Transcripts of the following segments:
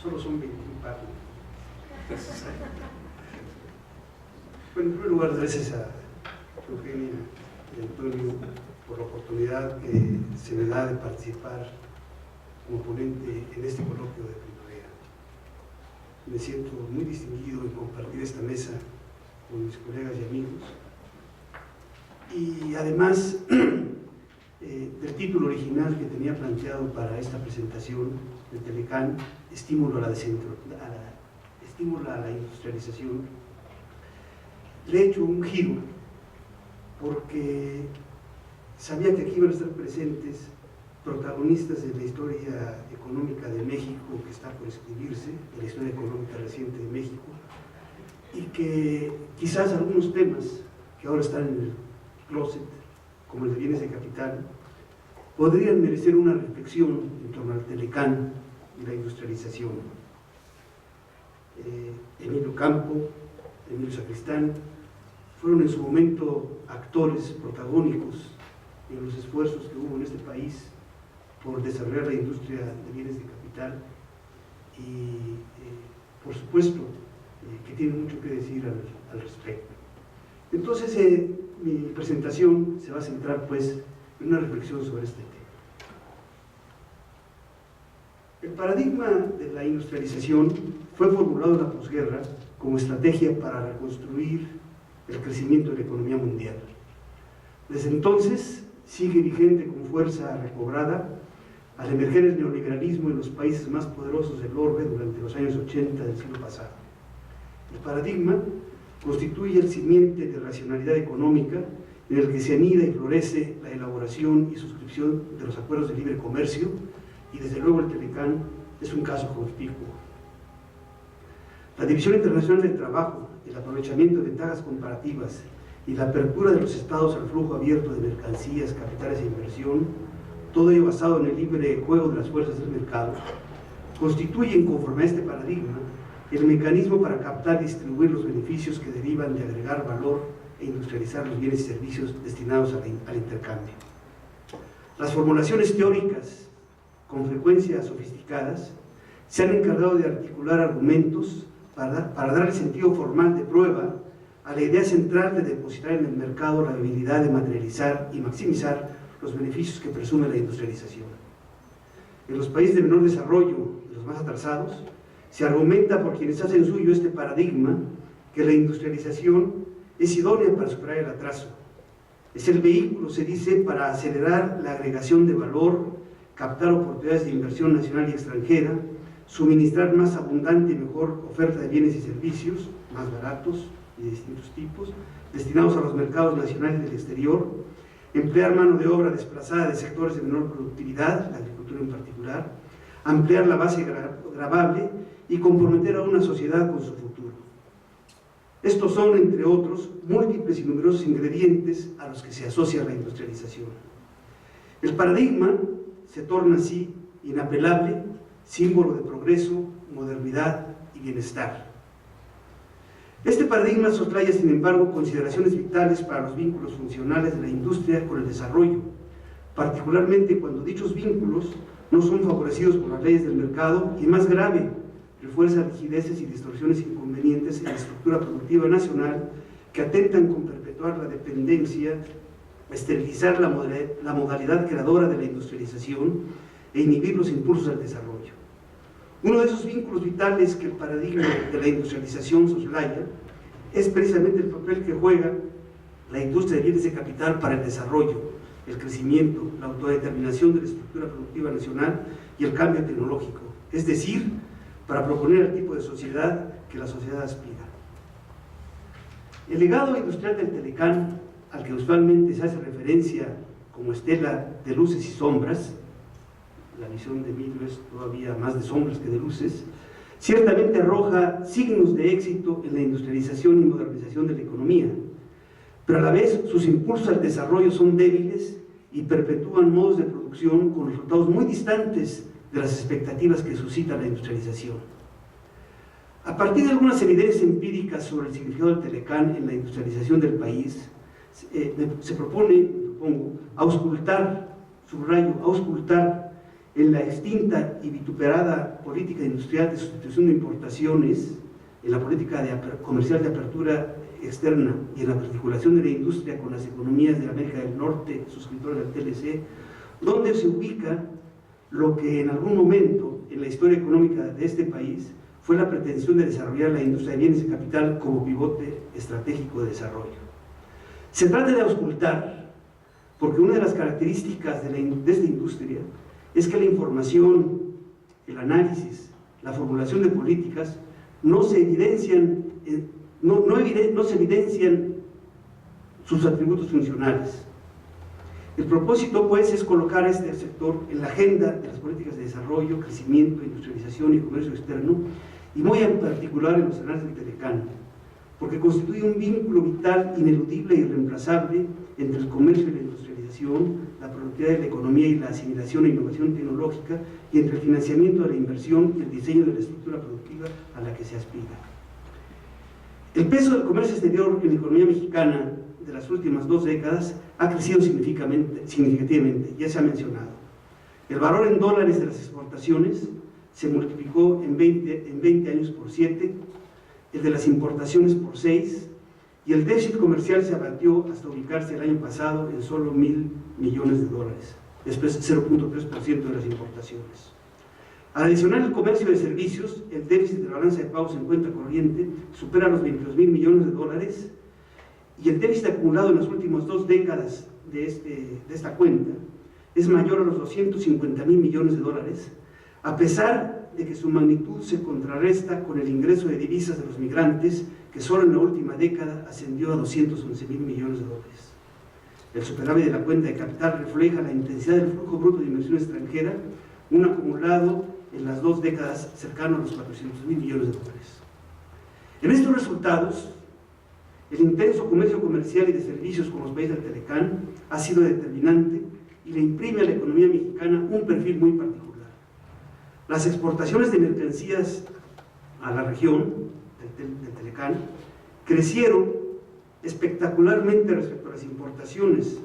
solo son 21 páginas. Bueno, en primer lugar, gracias a Eugenia y Antonio por la oportunidad que se me da de participar como ponente en este coloquio de primavera. Me siento muy distinguido en compartir esta mesa con mis colegas y amigos. Y además del título original que tenía planteado para esta presentación de Telecán, estímulo a la industrialización, le he hecho un giro porque sabía que aquí iban a estar presentes protagonistas de la historia económica de México que está por escribirse, de la historia económica reciente de México, y que quizás algunos temas que ahora están en el closet, como el de bienes de capital, podrían merecer una reflexión en torno al Telecán y la industrialización. Emilio Campo, Emilio Sacristán, fueron en su momento actores protagónicos en los esfuerzos que hubo en este país por desarrollar la industria de bienes de capital y, por supuesto, que tienen mucho que decir al respecto. Entonces, mi presentación se va a centrar, pues, en una reflexión sobre este tema. El paradigma de la industrialización fue formulado en la posguerra como estrategia para reconstruir el crecimiento de la economía mundial. Desde entonces sigue vigente con fuerza recobrada al emerger el neoliberalismo en los países más poderosos del orbe durante los años 80 del siglo pasado. El paradigma constituye el simiente de racionalidad económica en el que se anida y florece la elaboración y suscripción de los acuerdos de libre comercio, y desde luego el Telecán es un caso conspicuo. La División Internacional del Trabajo, el aprovechamiento de ventajas comparativas y la apertura de los estados al flujo abierto de mercancías, capitales e inversión, todo ello basado en el libre juego de las fuerzas del mercado, constituyen, conforme a este paradigma, el mecanismo para captar y distribuir los beneficios que derivan de agregar valor e industrializar los bienes y servicios destinados al intercambio. Las formulaciones teóricas, con frecuencia sofisticadas, se han encargado de articular argumentos para darle sentido formal de prueba a la idea central de depositar en el mercado la habilidad de materializar y maximizar los beneficios que presume la industrialización. En los países de menor desarrollo y los más atrasados, se argumenta por quienes hacen suyo este paradigma que la industrialización es idónea para superar el atraso. Es el vehículo, se dice, para acelerar la agregación de valor, captar oportunidades de inversión nacional y extranjera, suministrar más abundante y mejor oferta de bienes y servicios, más baratos y de distintos tipos, destinados a los mercados nacionales del exterior, emplear mano de obra desplazada de sectores de menor productividad, la agricultura en particular, ampliar la base gravable y comprometer a una sociedad con su futuro. Estos son, entre otros, múltiples y numerosos ingredientes a los que se asocia la industrialización. El paradigma se torna así inapelable, símbolo de progreso, modernidad y bienestar. Este paradigma soslaya, sin embargo, consideraciones vitales para los vínculos funcionales de la industria con el desarrollo, particularmente cuando dichos vínculos no son favorecidos por las leyes del mercado y, más grave, refuerza rigideces y distorsiones inconvenientes en la estructura productiva nacional que atentan con perpetuar la dependencia, esterilizar la modalidad creadora de la industrialización e inhibir los impulsos al desarrollo. Uno de esos vínculos vitales que el paradigma de la industrialización soslaya es precisamente el papel que juega la industria de bienes de capital para el desarrollo, el crecimiento, la autodeterminación de la estructura productiva nacional y el cambio tecnológico, es decir, para proponer el tipo de sociedad que la sociedad aspira. El legado industrial del Telecán, al que usualmente se hace referencia como estela de luces y sombras, la visión de Emilio es todavía más de sombras que de luces, ciertamente arroja signos de éxito en la industrialización y modernización de la economía, pero a la vez sus impulsos al desarrollo son débiles y perpetúan modos de producción con resultados muy distantes de las expectativas que suscita la industrialización. A partir de algunas evidencias empíricas sobre el significado del Telecán en la industrialización del país, se propone, auscultar, subrayo, auscultar en la extinta y vituperada política industrial de sustitución de importaciones, en la política comercial de apertura externa y en la articulación de la industria con las economías de América del Norte, suscriptoras del TLC, donde se ubica lo que en algún momento en la historia económica de este país fue la pretensión de desarrollar la industria de bienes de capital como pivote estratégico de desarrollo. Se trata de auscultar, porque una de las características de esta industria es que la información, el análisis, la formulación de políticas no se evidencian sus atributos funcionales. El propósito, pues, es colocar a este sector en la agenda de las políticas de desarrollo, crecimiento, industrialización y comercio externo, y muy en particular en los canales del Telecán, porque constituye un vínculo vital, ineludible e irreemplazable entre el comercio y la industrialización, la productividad de la economía y la asimilación e innovación tecnológica, y entre el financiamiento de la inversión y el diseño de la estructura productiva a la que se aspira. El peso del comercio exterior en la economía mexicana de las últimas 2 décadas ha crecido significativamente, ya se ha mencionado. El valor en dólares de las exportaciones se multiplicó en 20 años por 7, el de las importaciones por 6, y el déficit comercial se abatió hasta ubicarse el año pasado en solo $1,000 millones, después 0.3% de las importaciones. Al adicionar el comercio de servicios, el déficit de la balanza de pagos en cuenta corriente supera los $22,000 millones, y el déficit acumulado en las últimas 2 décadas de esta cuenta es mayor a los $250,000 millones, a pesar de que su magnitud se contrarresta con el ingreso de divisas de los migrantes, que solo en la última década ascendió a $211,000 millones. El superávit de la cuenta de capital refleja la intensidad del flujo bruto de inversión extranjera, un acumulado en las 2 décadas cercano a los $400,000 millones. En estos resultados, el intenso comercio comercial y de servicios con los países del Telecán ha sido determinante y le imprime a la economía mexicana un perfil muy particular. Las exportaciones de mercancías a la región del Telecán crecieron espectacularmente respecto a las importaciones,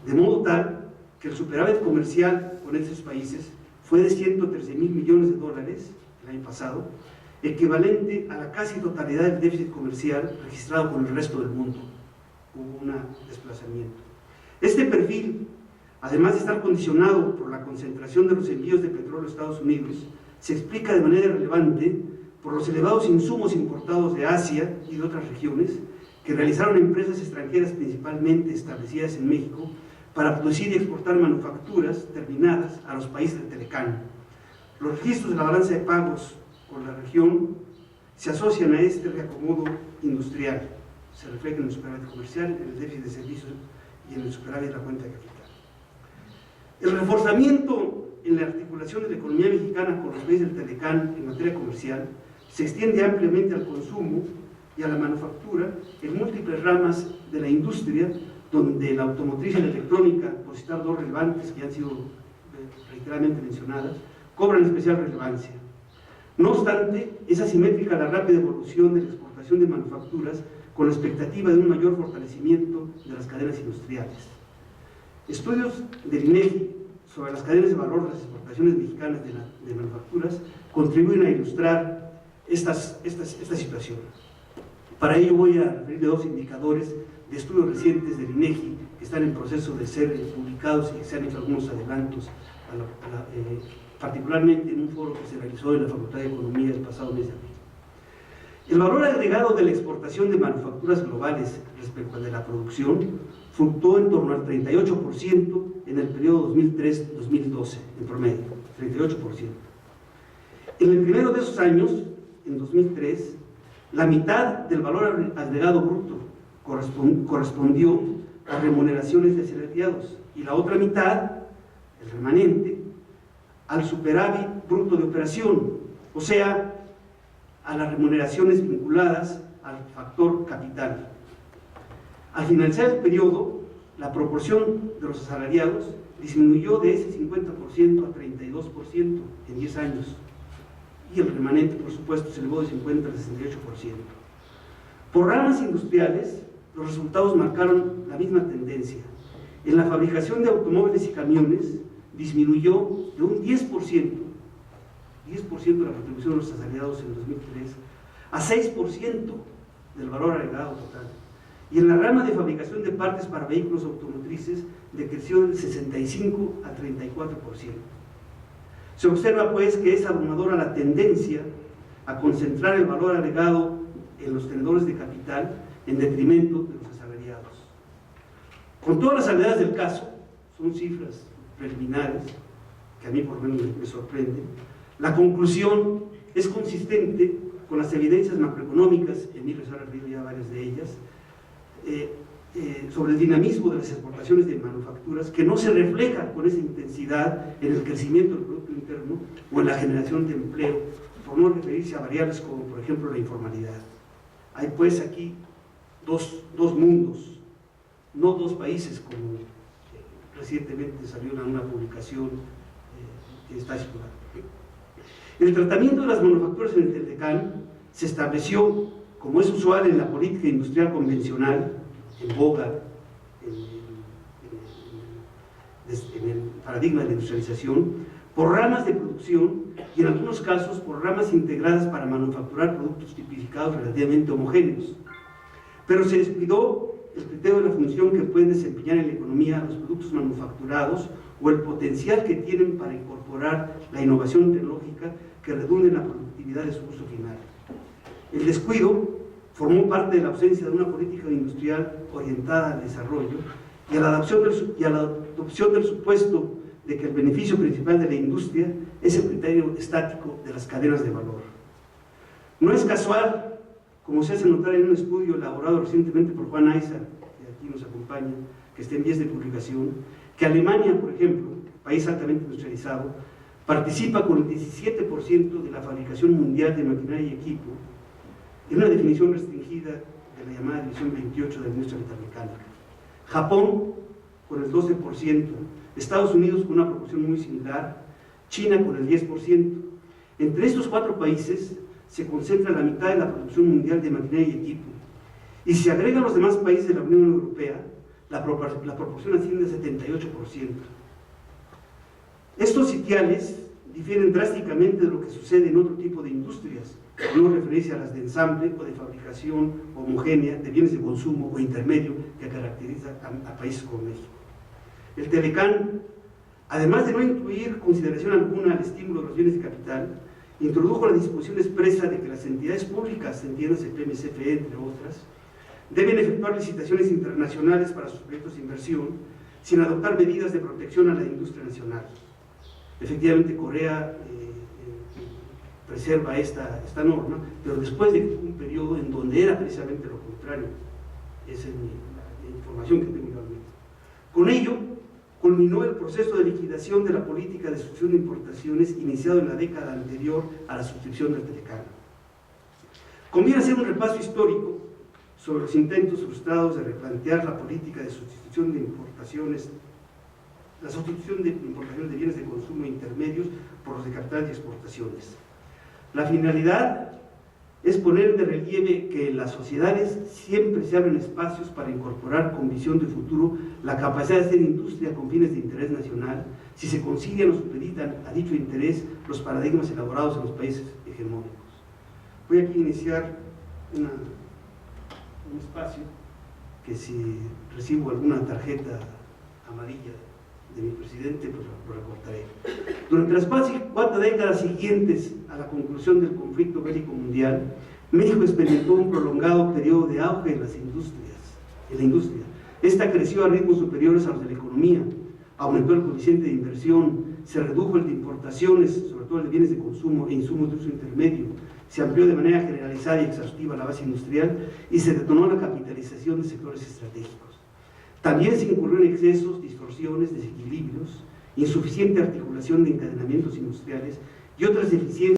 de modo tal que el superávit comercial con esos países fue de $113,000 millones el año pasado, equivalente a la casi totalidad del déficit comercial registrado con el resto del mundo. Hubo un desplazamiento. Este perfil, además de estar condicionado por la concentración de los envíos de petróleo a Estados Unidos, se explica de manera relevante por los elevados insumos importados de Asia y de otras regiones que realizaron empresas extranjeras principalmente establecidas en México para producir y exportar manufacturas terminadas a los países del Telecán. Los registros de la balanza de pagos con la región se asocian a este reacomodo industrial, se refleja en el superávit comercial, en el déficit de servicios y en el superávit de la cuenta de capital. El reforzamiento en la articulación de la economía mexicana con los países del Telecán en materia comercial se extiende ampliamente al consumo y a la manufactura en múltiples ramas de la industria, donde la automotriz y la electrónica, por citar 2 relevantes que han sido reiteradamente mencionadas, cobran especial relevancia. No obstante, es asimétrica la rápida evolución de la exportación de manufacturas con la expectativa de un mayor fortalecimiento de las cadenas industriales. Estudios del INEGI sobre las cadenas de valor de las exportaciones mexicanas de manufacturas contribuyen a ilustrar esta situación. Para ello voy a referir 2 indicadores de estudios recientes del INEGI que están en proceso de ser publicados y que se han hecho algunos adelantos, particularmente en un foro que se realizó en la Facultad de Economía el pasado mes de abril. El valor agregado de la exportación de manufacturas globales respecto al de la producción fluctuó en torno al 38% en el periodo 2003-2012, en promedio, 38%. En el primero de esos años, en 2003, la mitad del valor agregado bruto correspondió a remuneraciones de asalariados y la otra mitad, el remanente, al superávit bruto de operación, o sea, a las remuneraciones vinculadas al factor capital. Al finalizar el periodo, la proporción de los asalariados disminuyó de ese 50% a 32% en 10 años, y el remanente, por supuesto, se elevó de 50 a 68%. Por ramas industriales, los resultados marcaron la misma tendencia. En la fabricación de automóviles y camiones, disminuyó de un 10% de la contribución de los asalariados en 2003 a 6% del valor agregado total. Y en la rama de fabricación de partes para vehículos automotrices decreció del 65 a 34%. Se observa pues que es abrumadora la tendencia a concentrar el valor agregado en los tenedores de capital en detrimento de los asalariados. Con todas las salvedades del caso, son cifras preliminares que a mí por lo menos me sorprenden, la conclusión es consistente con las evidencias macroeconómicas, Emilio se ha referido ya a varias de ellas, sobre el dinamismo de las exportaciones de manufacturas, que no se refleja con esa intensidad en el crecimiento del Producto Interno o en la generación de empleo, por no referirse a variables como por ejemplo la informalidad. Hay pues aquí dos mundos, no dos países como recientemente salió en una publicación que está circulando. El tratamiento de las manufacturas en el Telecán se estableció, como es usual en la política industrial convencional, en boga, en el paradigma de la industrialización, por ramas de producción y en algunos casos por ramas integradas para manufacturar productos tipificados relativamente homogéneos. Pero se descuidó el criterio de la función que pueden desempeñar en la economía los productos manufacturados o el potencial que tienen para incorporar la innovación tecnológica que redunde en la productividad de su uso final. El descuido formó parte de la ausencia de una política industrial orientada al desarrollo y a la adopción del supuesto de que el beneficio principal de la industria es el criterio estático de las cadenas de valor. No es casual, como se hace notar en un estudio elaborado recientemente por Juan Aiza, que aquí nos acompaña, que está en vías de publicación, que Alemania, por ejemplo, país altamente industrializado, participa con el 17% de la fabricación mundial de maquinaria y equipo, en una definición restringida de la llamada división 28 de la industria metalmecánica. Japón con el 12%, Estados Unidos con una proporción muy similar, China con el 10%. Entre estos cuatro países se concentra la mitad de la producción mundial de maquinaria y equipo. Y si se agregan los demás países de la Unión Europea, la proporción asciende al 78%. Estos sitiales difieren drásticamente de lo que sucede en otro tipo de industrias, por no referirse a las de ensamble o de fabricación homogénea de bienes de consumo o intermedio que caracteriza a países como México. El Telecán, además de no incluir consideración alguna al estímulo de los bienes de capital, introdujo la disposición expresa de que las entidades públicas, entiéndase PMCFE entre otras, deben efectuar licitaciones internacionales para sus proyectos de inversión sin adoptar medidas de protección a la industria nacional. Efectivamente, Corea preserva esta norma, pero después de un periodo en donde era precisamente lo contrario. Esa es la información que tengo yo al menos. Con ello, culminó el proceso de liquidación de la política de suscripción de importaciones iniciado en la década anterior a la suscripción del Telecán. Conviene hacer un repaso histórico sobre los intentos frustrados de replantear la política de sustitución de importaciones, la sustitución de importaciones de bienes de consumo intermedios por los de capital y exportaciones. La finalidad es poner de relieve que en las sociedades siempre se abren espacios para incorporar con visión de futuro la capacidad de hacer industria con fines de interés nacional, si se concilian o supeditan a dicho interés los paradigmas elaborados en los países hegemónicos. Voy aquí a iniciar un espacio que si recibo alguna tarjeta amarilla de mi presidente, pues lo recortaré. Durante las 4 décadas siguientes a la conclusión del conflicto bélico mundial, México experimentó un prolongado periodo de auge en la industria. Esta creció a ritmos superiores a los de la economía, aumentó el coeficiente de inversión, se redujo el de importaciones, sobre todo el de bienes de consumo e insumos de uso intermedio, se amplió de manera generalizada y exhaustiva la base industrial y se detonó la capitalización de sectores estratégicos. También se incurrió en excesos, distorsiones, desequilibrios, insuficiente articulación de encadenamientos industriales y otras deficiencias